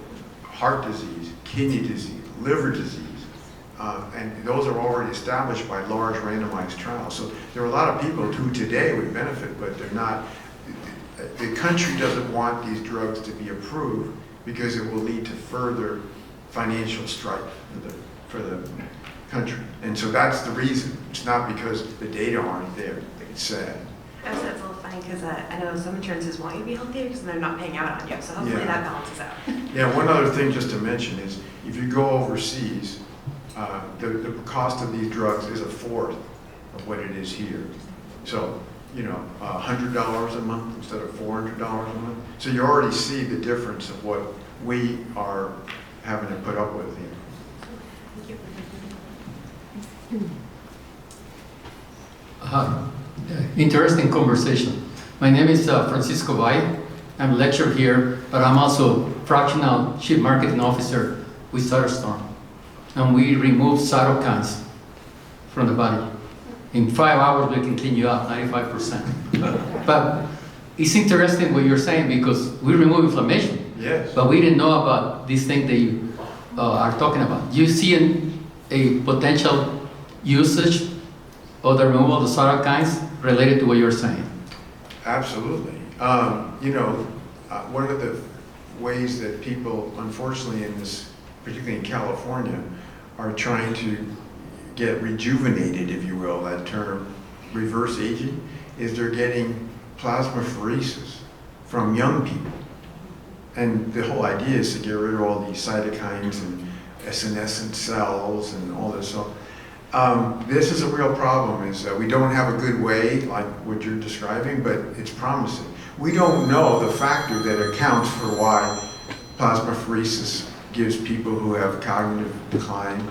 S5: heart disease, kidney disease, liver disease, and those are already established by large randomized trials. So there are a lot of people who today would benefit, but they're not. The country doesn't want these drugs to be approved because it will lead to further financial strife for the country. And so that's the reason. It's not because the data aren't there. It's sad.
S8: That's a little funny because I know some insurances want you to be healthier because they're not paying out on you. So hopefully that balances out.
S5: Yeah, one other thing just to mention is if you go overseas, the cost of these drugs is a fourth of what it is here. So, $100 a month instead of $400 a month. So you already see the difference of what we are having to put up with here.
S9: Interesting conversation. My name is Francisco Valle. I'm a lecturer here, but I'm also fractional chief marketing officer with Shutterstock. And we remove cytokines from the body. In 5 hours, we can clean you up 95%. But it's interesting what you're saying because we remove inflammation.
S5: Yes.
S9: But we didn't know about this thing that you are talking about. You see a potential usage of the removal of the cytokines related to what you're saying?
S5: Absolutely. One of the ways that people, unfortunately, particularly in California, are trying to get rejuvenated, if you will, that term, reverse aging is they're getting plasmapheresis from young people. And the whole idea is to get rid of all these cytokines and senescent cells and all this. So this is a real problem, is that we don't have a good way like what you're describing, but it's promising. We don't know the factor that accounts for why plasmapheresis gives people who have cognitive decline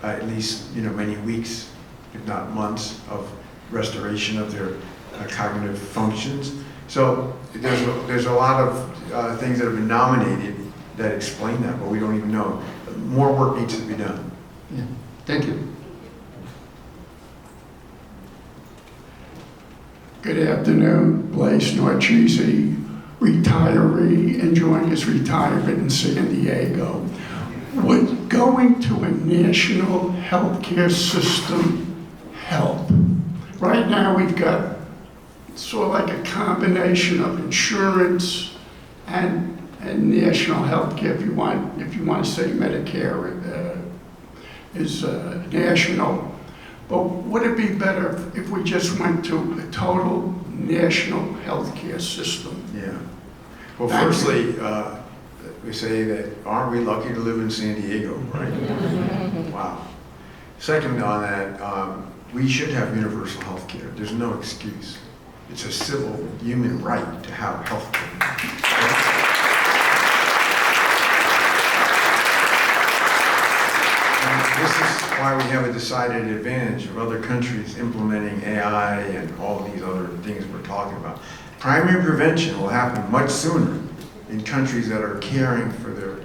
S5: at least many weeks, if not months, of restoration of their cognitive functions. So there's a lot of things that have been nominated that explain that, but we don't even know. More work needs to be done.
S9: Yeah. Thank you.
S10: Good afternoon, Blaise Norchese, retiree, enjoying his retirement in San Diego. Would going to a national healthcare system help? Right now we've got sort of like a combination of insurance and national healthcare, if you want to say Medicare is national. But would it be better if we just went to a total national healthcare system?
S5: Yeah. Well, firstly, we say that aren't we lucky to live in San Diego, right? Wow. Second on that, we should have universal health care. There's no excuse. It's a civil human right to have health care. This is why we have a decided advantage of other countries implementing AI and all these other things we're talking about. Primary prevention will happen much sooner in countries that are caring for their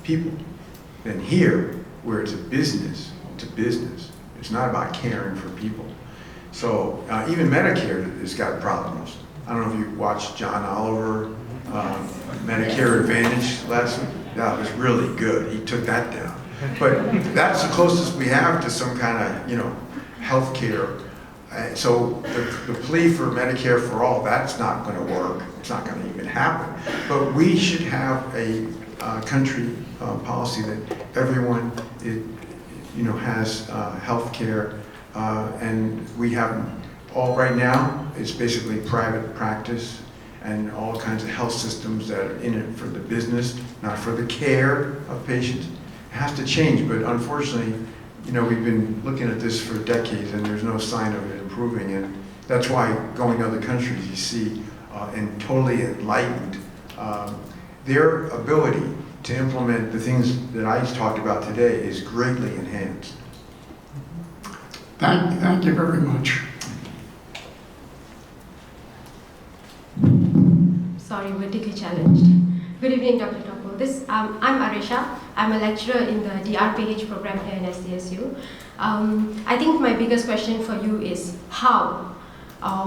S5: people than here, where it's a business to business. It's not about caring for people. So even Medicare has got problems. I don't know if you watched John Oliver, Medicare Advantage last week. That was really good. He took that down. But that's the closest we have to some kind of, health care. So the plea for Medicare for all, that's not going to work. It's not going to even happen. But we should have a country policy that everyone has health care. And we have all right now, it's basically private practice and all kinds of health systems that are in it for the business, not for the care of patients. It has to change, but unfortunately, we've been looking at this for decades and there's no sign of it improving. And that's why going to other countries, you see, and totally enlightened, their ability to implement the things that I talked about today is greatly enhanced.
S10: Thank you very much.
S11: Sorry, vertically challenged. Good evening, Dr. Topol. I'm Arisha. I'm a lecturer in the DRPH program here in SDSU. I think my biggest question for you is how,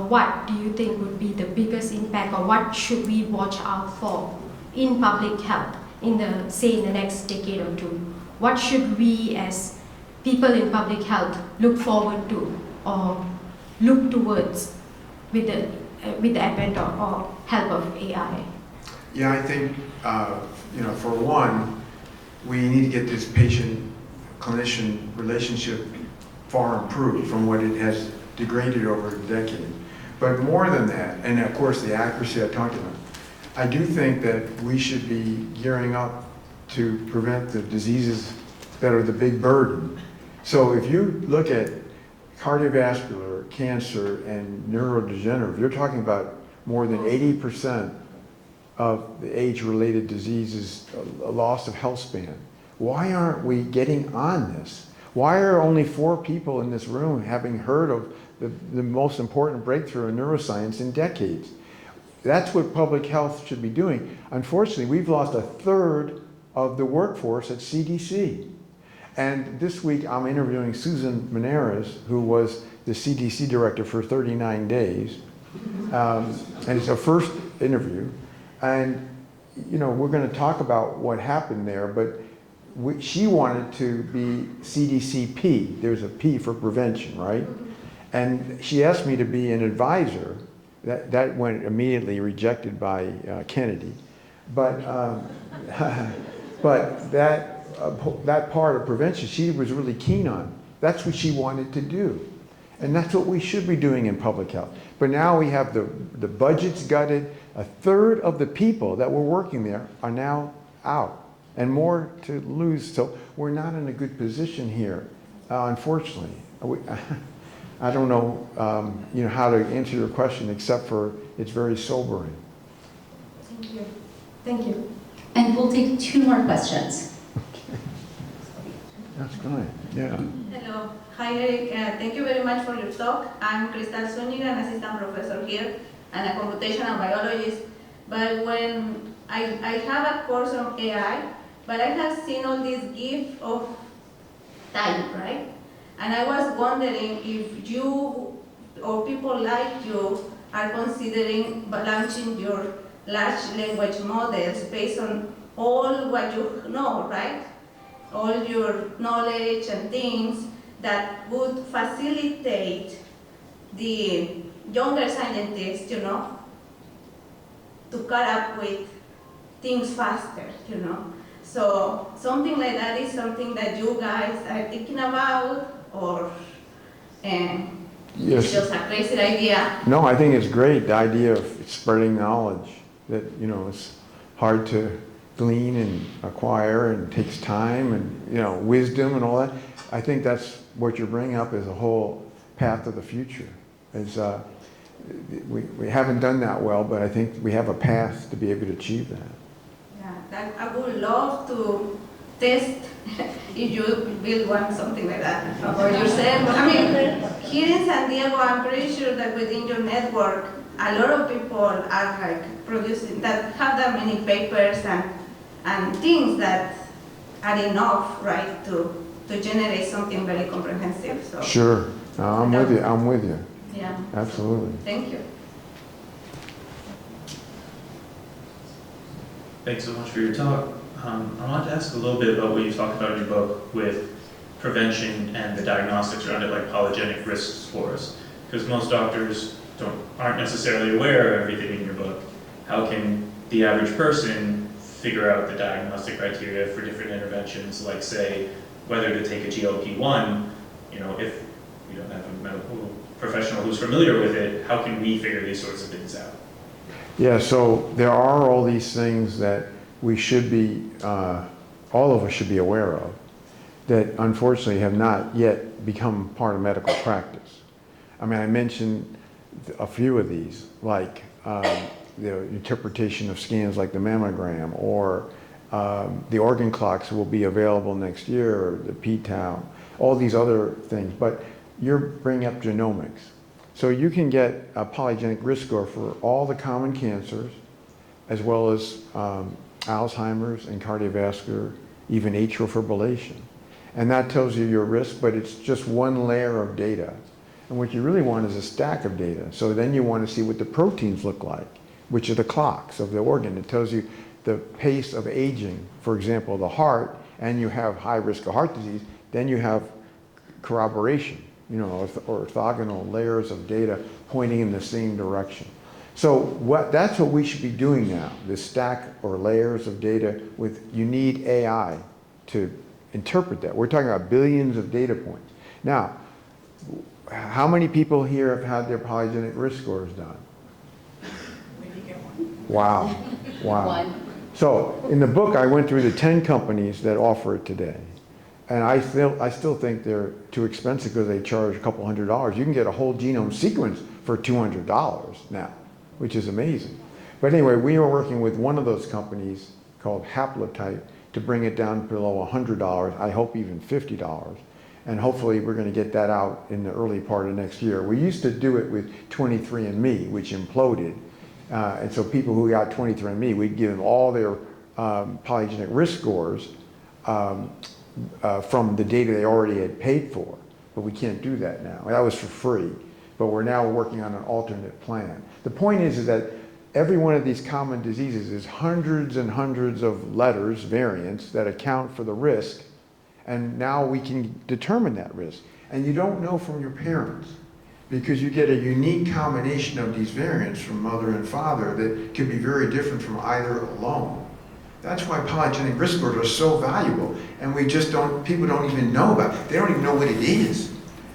S11: what do you think would be the biggest impact, or what should we watch out for in public health in the next decade or two? What should we as people in public health look forward to or look towards with the advent or help of AI?
S5: Yeah, I think, for one, we need to get this patient-clinician relationship far improved from what it has degraded over a decade. But more than that, and of course the accuracy I talked about, I do think that we should be gearing up to prevent the diseases that are the big burden. So if you look at cardiovascular, cancer, and neurodegenerative, you're talking about more than 80% of the age-related diseases, a loss of health span. Why aren't we getting on this? Why are only 4 people in this room having heard of the most important breakthrough in neuroscience in decades? That's what public health should be doing. Unfortunately, we've lost 1/3 of the workforce at CDC. And this week, I'm interviewing Susan Menares, who was the CDC director for 39 days. And it's her first interview. And, we're going to talk about what happened there, but she wanted to be CDCP. There's a P for prevention, right? And she asked me to be an advisor. That went immediately rejected by Kennedy. But that part of prevention, she was really keen on. That's what she wanted to do.
S6: And that's what we should be doing in public health. But now we have the budgets gutted. A third of the people that were working there are now out, and more to lose. So we're not in a good position here, unfortunately. I don't know, how to answer your question, except for it's very sobering.
S11: Thank you. Thank you.
S4: And we'll take 2 more questions.
S6: That's good. Yeah.
S12: Hello. Hi, Eric. Thank you very much for your talk. I'm Crystal Zuniga, an assistant professor here and a computational biologist. But when I have a course on AI, but I have seen all this gift of time, right? And I was wondering if you or people like you are considering launching your large language models based on all what you know, right? All your knowledge and things that would facilitate the younger scientists, to catch up with things faster, So something like that is something that you guys are thinking about, or it's
S6: Yes.
S12: just a crazy idea?
S6: No, I think it's great, the idea of spreading knowledge, that, it's hard to glean and acquire and takes time and, wisdom and all that. I think that's what you're bringing up is a whole path of the future. We haven't done that well, but I think we have a path to be able to achieve that.
S12: Yeah, I would love to test if you will want something like that for yourself. I mean, here in San Diego, I'm pretty sure that within your network, a lot of people are like producing, that have that many papers and things that are enough, right, to generate something very comprehensive. So
S6: Sure. I'm with you.
S12: yeah,
S6: Absolutely.
S12: thank you.
S13: Thanks so much for your talk. I wanted to ask a little bit about what you talked about in your book with prevention and the diagnostics around it, like polygenic risk scores. Because most doctors aren't necessarily aware of everything in your book. How can the average person figure out the diagnostic criteria for different interventions, like say whether to take a GLP-1? If we don't have a medical professional who's familiar with it, how can we figure these sorts of things out?
S6: Yeah, so there are all these things that we should be, all of us should be aware of, that unfortunately have not yet become part of medical practice. I mean, I mentioned a few of these, like the interpretation of scans like the mammogram, or the organ clocks will be available next year, or the p-tau, all these other things. But you're bringing up genomics. So you can get a polygenic risk score for all the common cancers, as well as Alzheimer's and cardiovascular, even atrial fibrillation. And that tells you your risk, but it's just one layer of data. And what you really want is a stack of data. So then you want to see what the proteins look like, which are the clocks of the organ. It tells you the pace of aging, for example, the heart, and you have high risk of heart disease, then you have corroboration, orthogonal layers of data pointing in the same direction. So that's what we should be doing now, this stack or layers of data you need AI to interpret that. We're talking about billions of data points. Now, how many people here have had their polygenic risk scores done? Wow.
S4: One.
S6: So in the book, I went through the 10 companies that offer it today. And I still think they're too expensive because they charge a couple $100. You can get a whole genome sequence for $200 now, which is amazing. But anyway, we are working with one of those companies called Haplotype to bring it down below $100, I hope even $50. And hopefully we're going to get that out in the early part of next year. We used to do it with 23andMe, which imploded. And so people who got 23andMe, we'd give them all their polygenic risk scores from the data they already had paid for. But we can't do that now. That was for free. But we're now working on an alternate plan. The point is that every one of these common diseases is hundreds and hundreds of letters, variants, that account for the risk. And now we can determine that risk. And you don't know from your parents, because you get a unique combination of these variants from mother and father that can be very different from either alone. That's why polygenic risk scores are so valuable, and people don't even know about it. They don't even know what it is.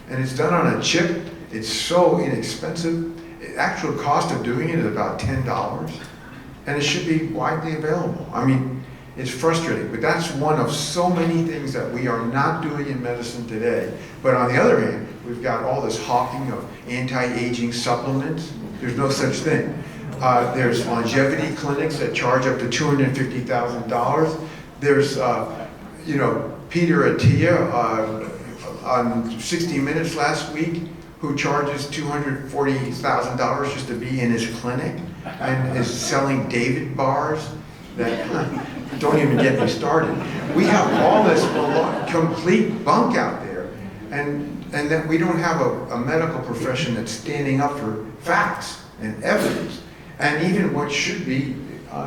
S6: And it's done on a chip,
S5: It's so inexpensive. The actual cost of doing it is about $10, and it should be widely available. I mean, it's frustrating, but that's one of so many things that we are not doing in medicine today. But on the other hand, we've got all this hawking of anti-aging supplements. There's no such thing. There's longevity clinics that charge up to $250,000. There's, Peter Attia on 60 Minutes last week, who charges $240,000 just to be in his clinic and is selling David bars that don't even get me started. We have all this complete bunk out there, and that we don't have a medical profession that's standing up for facts and evidence, and even what should be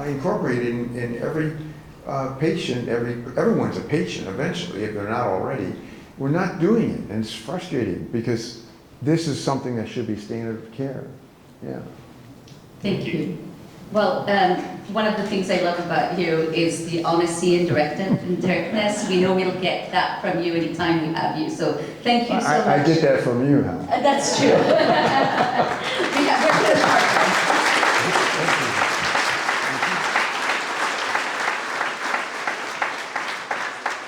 S5: incorporated in every patient. Everyone's a patient eventually, if they're not already. We're not doing it, and it's frustrating because this is something that should be standard of care. Yeah.
S4: Thank you. Well, one of the things I love about you is the honesty and directness. We know we'll get that from you anytime we have you. So thank you so much.
S6: I get that from you, Hal.
S4: That's true. We're good partners.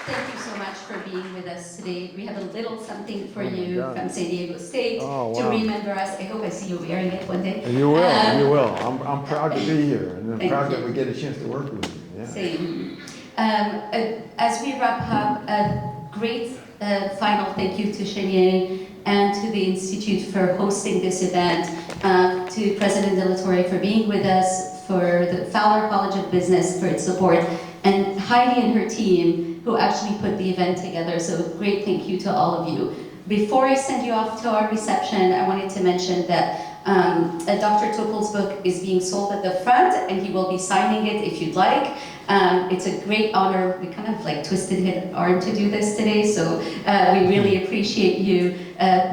S4: Thank you so much for being with us today. We have a little something for you from San Diego State to remember us. I hope I see you wearing it one day.
S6: You will, you will. I'm proud to be here, and I'm proud that we get a chance to work with you. Yeah.
S4: Same. As we wrap up, a great final thank you to Chenier and to the Institute for hosting this event, to President De La Torre for being with us, for the Fowler College of Business for its support, and Heidi and her team who actually put the event together. So great thank you to all of you. Before I send you off to our reception, I wanted to mention that Dr. Topol's book is being sold at the front, and he will be signing it if you'd like. It's a great honor. We kind of like twisted his arm to do this today, so we really appreciate you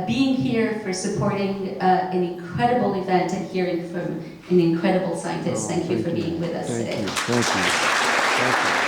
S4: being here, for supporting an incredible event and hearing from an incredible scientist. Thank you for being with us today.
S6: Thank you. Thank you. Thank you.